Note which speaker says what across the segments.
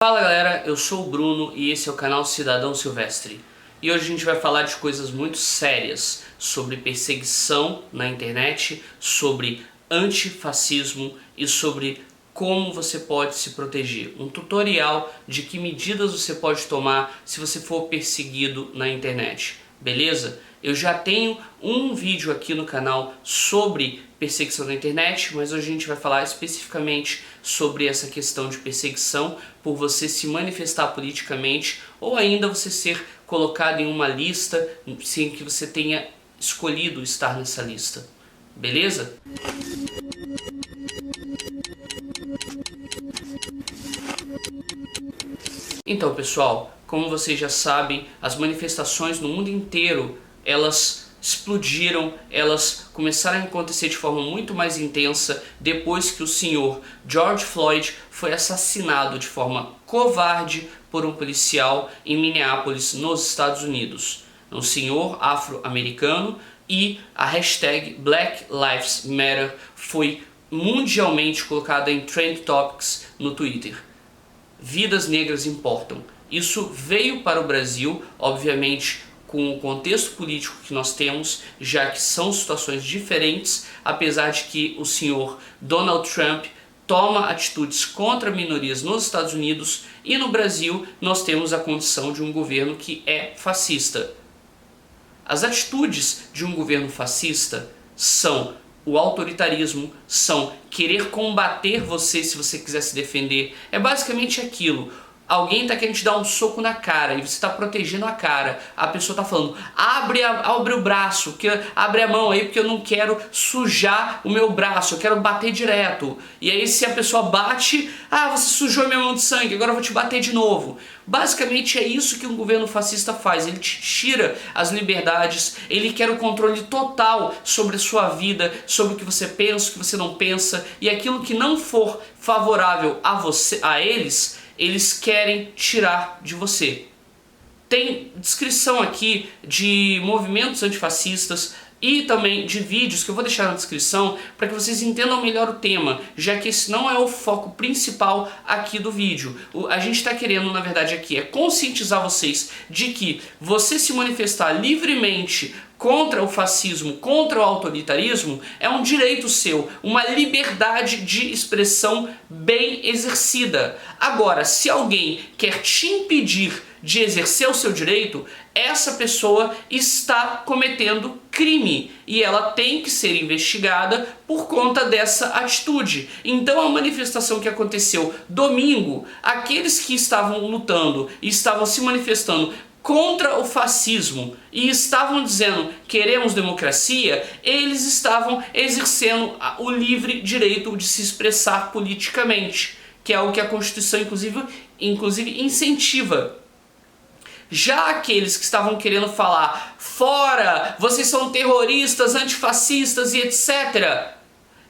Speaker 1: Fala galera, eu sou o Bruno e esse é o canal Cidadão Silvestre. E hoje a gente vai falar de coisas muito sérias sobre perseguição na internet, sobre antifascismo e sobre como você pode se proteger. Um tutorial de que medidas você pode tomar se você for perseguido na internet. Beleza? Eu já tenho um vídeo aqui no canal sobre perseguição na internet, mas hoje a gente vai falar especificamente sobre essa questão de perseguição por você se manifestar politicamente ou ainda você ser colocado em uma lista sem que você tenha escolhido estar nessa lista. Beleza? Então pessoal, como vocês já sabem, as manifestações no mundo inteiro, elas explodiram, elas começaram a acontecer de forma muito mais intensa depois que o senhor George Floyd foi assassinado de forma covarde por um policial em Minneapolis, nos Estados Unidos. Um senhor afro-americano, e a hashtag Black Lives Matter foi mundialmente colocada em Trend Topics no Twitter. Vidas negras importam. Isso veio para o Brasil, obviamente, com o contexto político que nós temos, já que são situações diferentes, apesar de que o senhor Donald Trump toma atitudes contra minorias nos Estados Unidos, e no Brasil nós temos a condição de um governo que é fascista. As atitudes de um governo fascista são o autoritarismo, são querer combater você se você quiser se defender. É basicamente aquilo. Alguém está querendo te dar um soco na cara e você está protegendo a cara. A pessoa está falando, abre o braço, abre a mão aí porque eu não quero sujar o meu braço, eu quero bater direto. E aí se a pessoa bate, você sujou minha mão de sangue, agora eu vou te bater de novo. Basicamente é isso que um governo fascista faz, ele te tira as liberdades, ele quer o controle total sobre a sua vida, sobre o que você pensa, o que você não pensa, e aquilo que não for favorável a eles querem tirar de você. Tem descrição aqui de movimentos antifascistas e também de vídeos que eu vou deixar na descrição para que vocês entendam melhor o tema, já que esse não é o foco principal aqui do vídeo. A gente está querendo, na verdade, aqui é conscientizar vocês de que você se manifestar livremente contra o fascismo, contra o autoritarismo, é um direito seu, uma liberdade de expressão bem exercida. Agora, se alguém quer te impedir de exercer o seu direito, essa pessoa está cometendo crime e ela tem que ser investigada por conta dessa atitude. Então a manifestação que aconteceu domingo, aqueles que estavam lutando e estavam se manifestando contra o fascismo e estavam dizendo queremos democracia, eles estavam exercendo o livre direito de se expressar politicamente, que é o que a Constituição inclusive incentiva. Já aqueles que estavam querendo falar fora, vocês são terroristas, antifascistas e etc.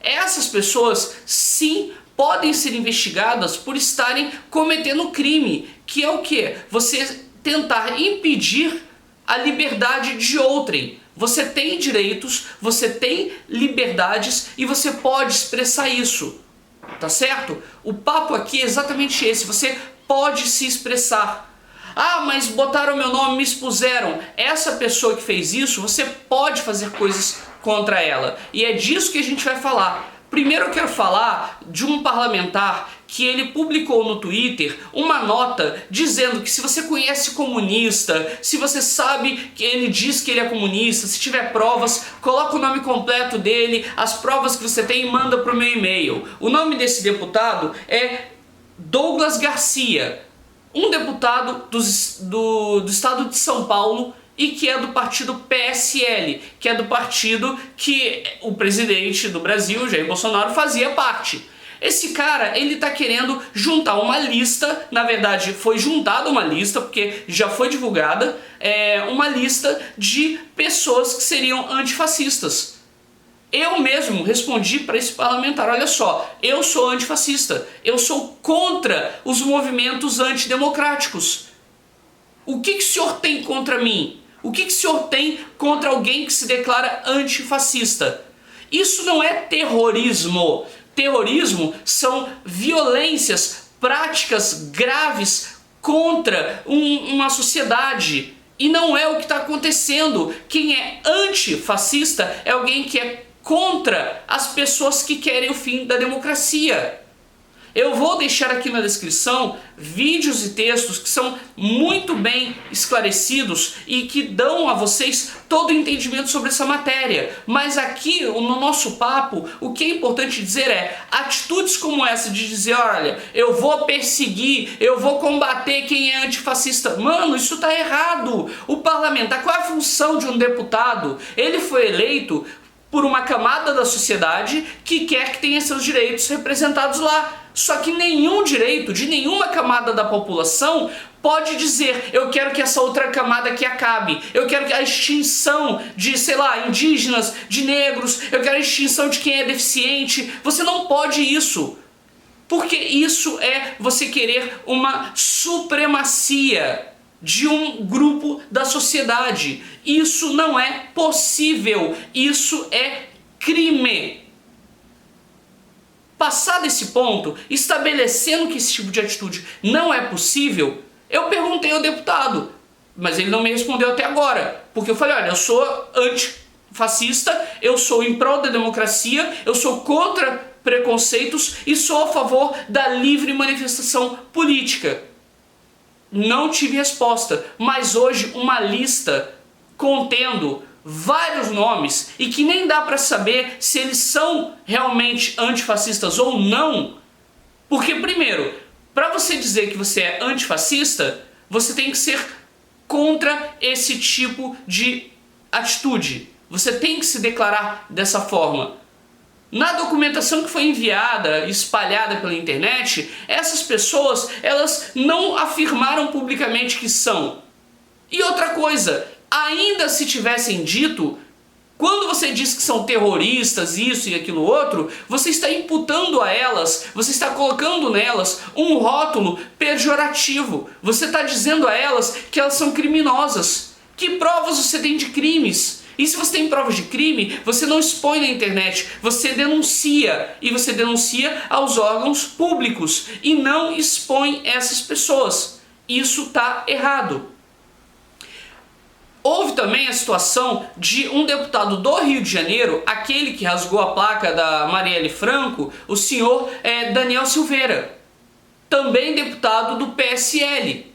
Speaker 1: Essas pessoas sim podem ser investigadas por estarem cometendo crime, que é o quê? Você tentar impedir a liberdade de outrem. Você tem direitos, você tem liberdades e você pode expressar isso, tá certo? O papo aqui é exatamente esse, você pode se expressar. Mas botaram meu nome, me expuseram. Essa pessoa que fez isso, você pode fazer coisas contra ela. E é disso que a gente vai falar. Primeiro eu quero falar de um parlamentar que ele publicou no Twitter uma nota dizendo que se você conhece comunista, se você sabe que ele diz que ele é comunista, se tiver provas, coloca o nome completo dele, as provas que você tem e manda para o meu e-mail. O nome desse deputado é Douglas Garcia, um deputado do estado de São Paulo e que é do partido PSL, que é do partido que o presidente do Brasil, Jair Bolsonaro, fazia parte. Esse cara, ele tá querendo juntar uma lista, na verdade foi juntada uma lista, porque já foi divulgada, uma lista de pessoas que seriam antifascistas. Eu mesmo respondi para esse parlamentar, olha só, eu sou antifascista, eu sou contra os movimentos antidemocráticos. O que o senhor tem contra mim? O que o senhor tem contra alguém que se declara antifascista? Isso não é terrorismo. Terrorismo são violências práticas graves contra uma sociedade. E não é o que está acontecendo. Quem é antifascista é alguém que é contra as pessoas que querem o fim da democracia. Eu vou deixar aqui na descrição vídeos e textos que são muito bem esclarecidos e que dão a vocês todo o entendimento sobre essa matéria. Mas aqui, no nosso papo, o que é importante dizer é atitudes como essa de dizer, olha, eu vou perseguir, eu vou combater quem é antifascista. Mano, isso tá errado. O parlamentar, qual é a função de um deputado? Ele foi eleito por uma camada da sociedade que quer que tenha seus direitos representados lá. Só que nenhum direito de nenhuma camada da população pode dizer, eu quero que essa outra camada aqui acabe, eu quero que a extinção de, sei lá, indígenas, de negros, eu quero a extinção de quem é deficiente. Você não pode isso, porque isso é você querer uma supremacia de um grupo da sociedade. Isso não é possível, isso é crime. Passado esse ponto, estabelecendo que esse tipo de atitude não é possível, eu perguntei ao deputado, mas ele não me respondeu até agora, porque eu falei, olha, eu sou antifascista, eu sou em prol da democracia, eu sou contra preconceitos e sou a favor da livre manifestação política. Não tive resposta, mas hoje uma lista contendo vários nomes e que nem dá para saber se eles são realmente antifascistas ou não, porque primeiro, para você dizer que você é antifascista, você tem que ser contra esse tipo de atitude, você tem que se declarar dessa forma. Na documentação que foi enviada, espalhada pela internet, essas pessoas, elas não afirmaram publicamente que são. E outra coisa, ainda se tivessem dito, quando você diz que são terroristas, isso e aquilo outro, você está imputando a elas, você está colocando nelas um rótulo pejorativo. Você está dizendo a elas que elas são criminosas. Que provas você tem de crimes? E se você tem provas de crime, você não expõe na internet, você denuncia. E você denuncia aos órgãos públicos e não expõe essas pessoas. Isso está errado. Houve também a situação de um deputado do Rio de Janeiro, aquele que rasgou a placa da Marielle Franco, o senhor Daniel Silveira, também deputado do PSL.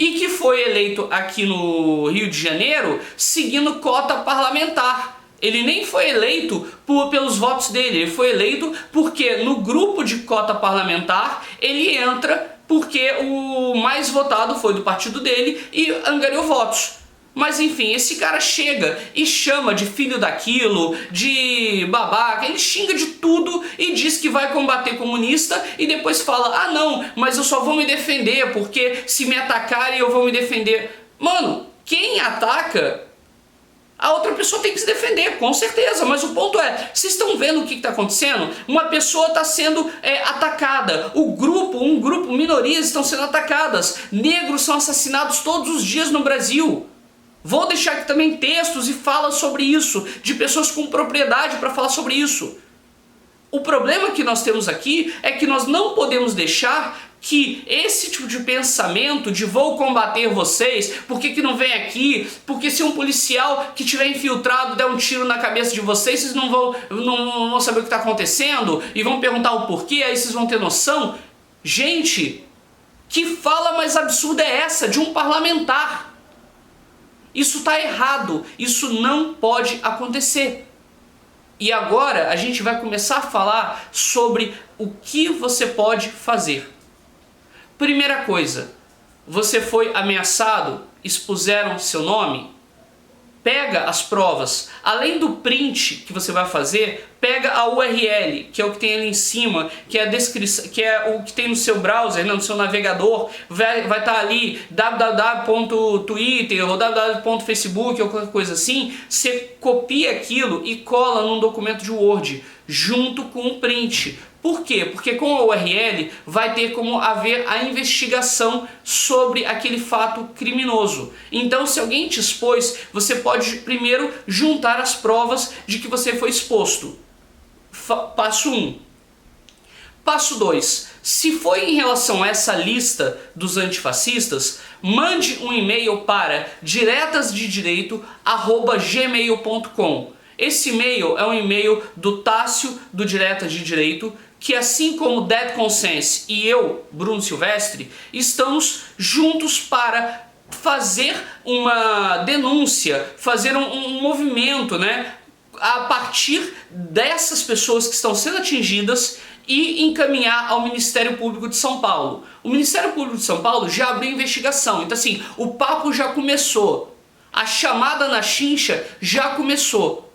Speaker 1: E que foi eleito aqui no Rio de Janeiro seguindo cota parlamentar. Ele nem foi eleito pelos votos dele, ele foi eleito porque no grupo de cota parlamentar ele entra porque o mais votado foi do partido dele e angariou votos. Mas enfim, esse cara chega e chama de filho daquilo, de babaca, ele xinga de tudo e diz que vai combater comunista e depois fala, ah não, mas eu só vou me defender porque se me atacarem eu vou me defender. Mano, quem ataca, a outra pessoa tem que se defender, com certeza, mas o ponto é, vocês estão vendo o que está acontecendo? Uma pessoa está sendo atacada, minorias estão sendo atacadas, negros são assassinados todos os dias no Brasil. Vou deixar aqui também textos e fala sobre isso, de pessoas com propriedade para falar sobre isso. O problema que nós temos aqui é que nós não podemos deixar que esse tipo de pensamento de vou combater vocês, por que não vem aqui, porque se um policial que tiver infiltrado der um tiro na cabeça de vocês, vocês não vão saber o que está acontecendo e vão perguntar o porquê, aí vocês vão ter noção. Gente, que fala mais absurda é essa de um parlamentar? Isso está errado, isso não pode acontecer. E agora a gente vai começar a falar sobre o que você pode fazer. Primeira coisa, você foi ameaçado, expuseram seu nome? Pega as provas, além do print que você vai fazer, pega a URL, que é o que tem ali em cima, que é a descrição, que é o que tem no seu browser, no seu navegador, vai estar ali www.twitter ou www.facebook ou qualquer coisa assim. Você copia aquilo e cola num documento de Word, junto com o print. Por quê? Porque com a URL vai ter como haver a investigação sobre aquele fato criminoso. Então, se alguém te expôs, você pode primeiro juntar as provas de que você foi exposto. Passo 1. Passo 2. Se foi em relação a essa lista dos antifascistas, mande um e-mail para diretasdedireito@gmail.com. Esse e-mail é um e-mail do Tássio, do Diretas de Direito, que assim como Dead Consense e eu, Bruno Silvestre, estamos juntos para fazer uma denúncia, fazer um movimento, né, a partir dessas pessoas que estão sendo atingidas e encaminhar ao Ministério Público de São Paulo. O Ministério Público de São Paulo já abriu investigação, então assim, o papo já começou, a chamada na chincha já começou.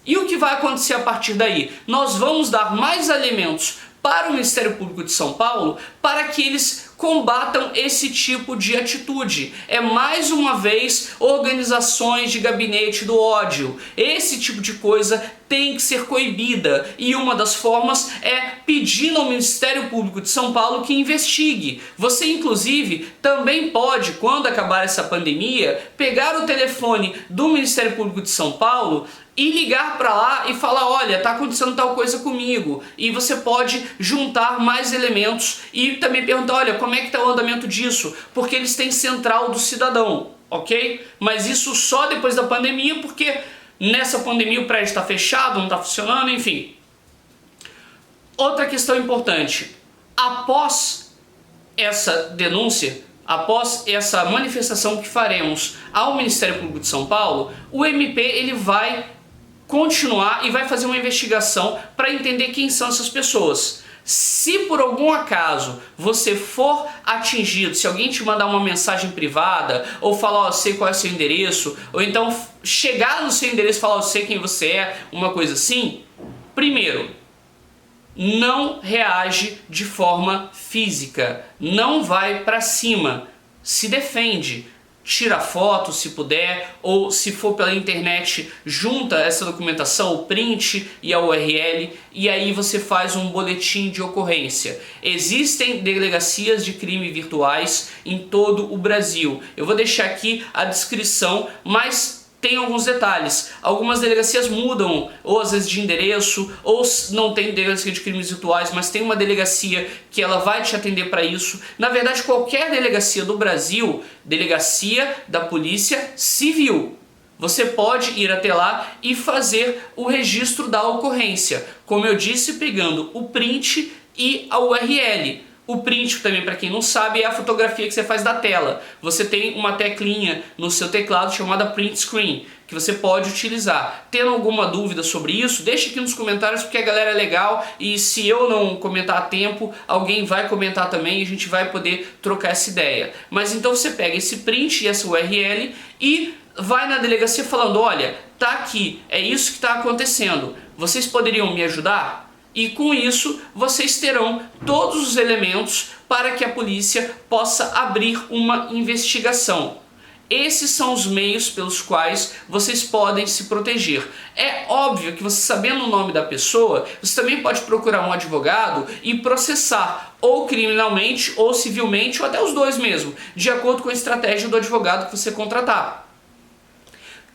Speaker 1: E o que vai acontecer a partir daí? Nós vamos dar mais elementos para o Ministério Público de São Paulo para que eles combatam esse tipo de atitude. É mais uma vez organizações de gabinete do ódio. Esse tipo de coisa tem que ser coibida e uma das formas é pedindo ao Ministério Público de São Paulo que investigue. Você inclusive também pode, quando acabar essa pandemia, pegar o telefone do Ministério Público de São Paulo e ligar para lá e falar, olha, tá acontecendo tal coisa comigo. E você pode juntar mais elementos e também perguntar, olha, como é que tá o andamento disso? Porque eles têm central do cidadão, ok? Mas isso só depois da pandemia, porque nessa pandemia o prédio está fechado, não está funcionando, enfim. Outra questão importante, após essa denúncia, após essa manifestação que faremos ao Ministério Público de São Paulo, o MP ele vai continuar e vai fazer uma investigação para entender quem são essas pessoas. Se por algum acaso você for atingido, se alguém te mandar uma mensagem privada ou falar, ó, eu sei qual é o seu endereço, ou então chegar no seu endereço e falar, eu sei quem você é, uma coisa assim, primeiro, não reage de forma física, não vai para cima, se defende. Tira foto se puder, ou se for pela internet, junta essa documentação, o print e a URL, e aí você faz um boletim de ocorrência. Existem delegacias de crime virtuais em todo o Brasil. Eu vou deixar aqui a descrição, mas tem alguns detalhes. Algumas delegacias mudam, ou às vezes de endereço, ou não tem delegacia de crimes virtuais, mas tem uma delegacia que ela vai te atender para isso. Na verdade, qualquer delegacia do Brasil, delegacia da Polícia Civil, você pode ir até lá e fazer o registro da ocorrência. Como eu disse, pegando o print e a URL. O print, também para quem não sabe, é a fotografia que você faz da tela. Você tem uma teclinha no seu teclado chamada print screen, que você pode utilizar. Tendo alguma dúvida sobre isso, deixe aqui nos comentários, porque a galera é legal e se eu não comentar a tempo, alguém vai comentar também e a gente vai poder trocar essa ideia. Mas então você pega esse print e essa URL e vai na delegacia falando, olha, tá aqui, é isso que está acontecendo, vocês poderiam me ajudar? E com isso vocês terão todos os elementos para que a polícia possa abrir uma investigação. Esses são os meios pelos quais vocês podem se proteger. É óbvio que você, sabendo o nome da pessoa, você também pode procurar um advogado e processar, ou criminalmente, ou civilmente, ou até os dois mesmo, de acordo com a estratégia do advogado que você contratar.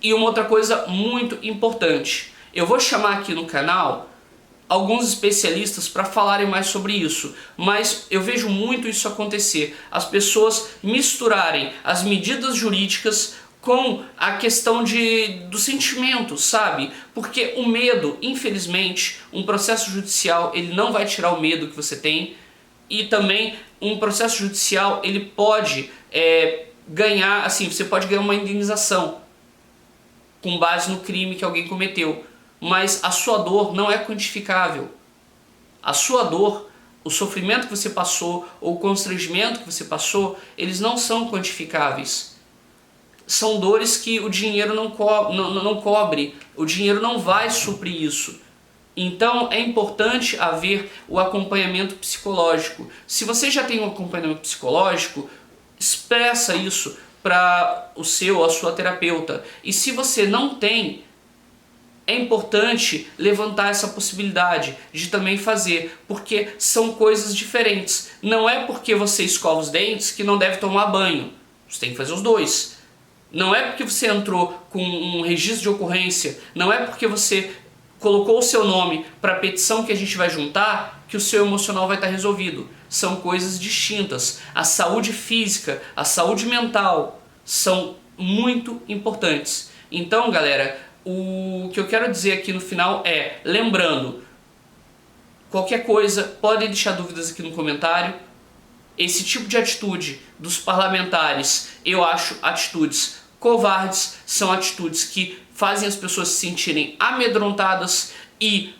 Speaker 1: E uma outra coisa muito importante, eu vou chamar aqui no canal alguns especialistas para falarem mais sobre isso, mas eu vejo muito isso acontecer, as pessoas misturarem as medidas jurídicas com a questão do sentimento, sabe? Porque o medo, infelizmente, um processo judicial, ele não vai tirar o medo que você tem, e também um processo judicial, ele pode ganhar, assim, você pode ganhar uma indenização com base no crime que alguém cometeu. Mas a sua dor não é quantificável. A sua dor, o sofrimento que você passou, ou o constrangimento que você passou, eles não são quantificáveis. São dores que o dinheiro não cobre, o dinheiro não vai suprir isso. Então é importante haver o acompanhamento psicológico. Se você já tem um acompanhamento psicológico, expressa isso para o seu ou a sua terapeuta. E se você não tem, é importante levantar essa possibilidade de também fazer, porque são coisas diferentes. Não é porque você escova os dentes que não deve tomar banho. Você tem que fazer os dois. Não é porque você entrou com um registro de ocorrência, não é porque você colocou o seu nome para a petição que a gente vai juntar que o seu emocional vai estar resolvido. são coisas distintas. A saúde física, a saúde mental são muito importantes. Então, galera, o que eu quero dizer aqui no final é, lembrando, qualquer coisa, podem deixar dúvidas aqui no comentário. Esse tipo de atitude dos parlamentares, eu acho atitudes covardes, são atitudes que fazem as pessoas se sentirem amedrontadas e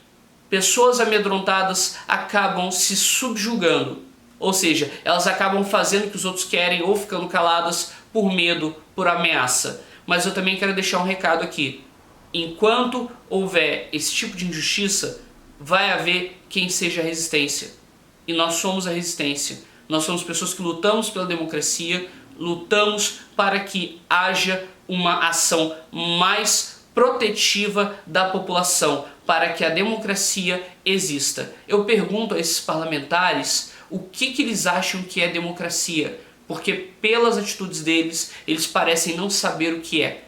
Speaker 1: pessoas amedrontadas acabam se subjugando. Ou seja, elas acabam fazendo o que os outros querem ou ficando caladas por medo, por ameaça. Mas eu também quero deixar um recado aqui. Enquanto houver esse tipo de injustiça, vai haver quem seja a resistência. E nós somos a resistência. Nós somos pessoas que lutamos pela democracia, lutamos para que haja uma ação mais protetiva da população, para que a democracia exista. Eu pergunto a esses parlamentares o que eles acham que é democracia, porque pelas atitudes deles, eles parecem não saber o que é.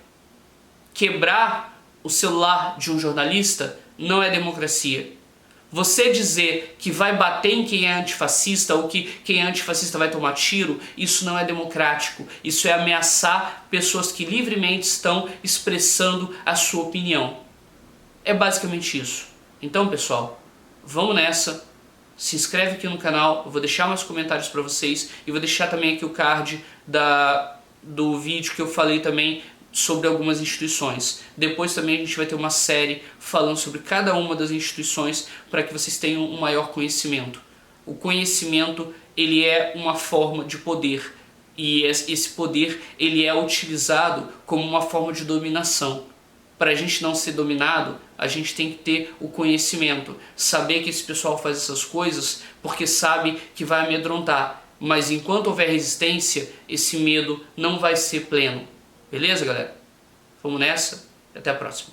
Speaker 1: Quebrar o celular de um jornalista não é democracia. Você dizer que vai bater em quem é antifascista ou que quem é antifascista vai tomar tiro, isso não é democrático. Isso é ameaçar pessoas que livremente estão expressando a sua opinião. É basicamente isso. Então, pessoal, vamos nessa. Se inscreve aqui no canal, eu vou deixar meus comentários para vocês e vou deixar também aqui o card do vídeo que eu falei também sobre algumas instituições. Depois também a gente vai ter uma série falando sobre cada uma das instituições para que vocês tenham um maior conhecimento. O conhecimento, ele é uma forma de poder e esse poder ele é utilizado como uma forma de dominação. Para a gente não ser dominado, a gente tem que ter o conhecimento, saber que esse pessoal faz essas coisas porque sabe que vai amedrontar, mas enquanto houver resistência, esse medo não vai ser pleno. Beleza, galera? Vamos nessa e até a próxima.